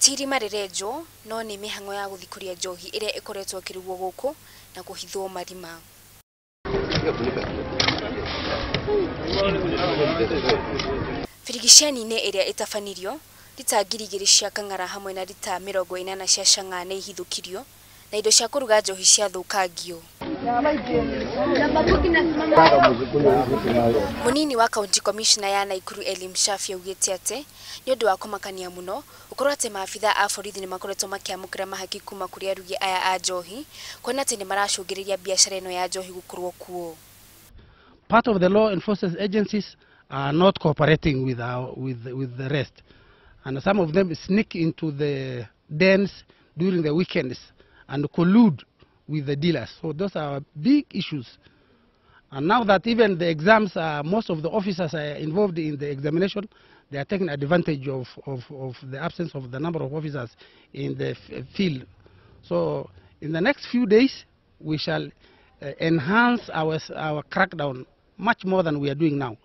Tiri marerejo no ni mihango ya guthikuria njohi iria ikoretwo kirugwo guku na kuhithwo marima. Firigishani-ini iria itafanirio lita ngiri igiri cia kang'ara hamwe na lita 40 cia cang'a nĩ ihithukirio na indo cia kuruga njohi cia thukangio. Munini wa County Commissioner ya Naikuru Elim Shafi augite ati ni undu wa kumakania muno ukorwo ati maabitha a borithi ni makoretwo makiamukira mahaki kuma kuri arugi aya a njohi kuona ati ni maracungiriria biashara ino ya njohi gukorwo kuo. Part of the law enforcement agencies are not cooperating with the rest, and some of them sneak into the dens during the weekends and collude with the dealers. So those are big issues. And now that even the exams, most of the officers are involved in the examination, they are taking advantage of the absence of the number of officers in the field. So in the next few days, we shall enhance our crackdown much more than we are doing now.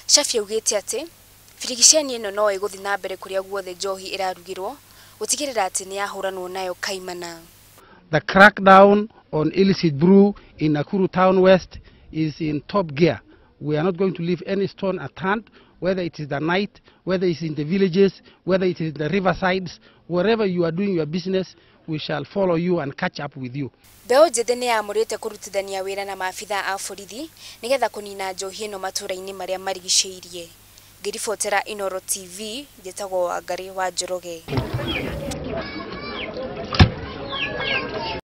Shafi augite ati firigishani ino no iguthi na mbere kuria guothe njohi irarugirwo gutigirira ati ni yahuranwo nayo kaimana. The crackdown on illicit brew in Nakuru Town West is in top gear. We are not going to leave any stone unturned, whether it is the night, whether it is in the villages, whether it is in the riversides, wherever you are doing your business, we shall follow you and catch up with you. Beo njithe ni amurite kurutithania wira na maabitha a borithi nigetha kunina njohi ino matura-ini maria marigicĩirie. Ngiribotera Inooro TV, njĩtagwo Wangari wa Njoroge.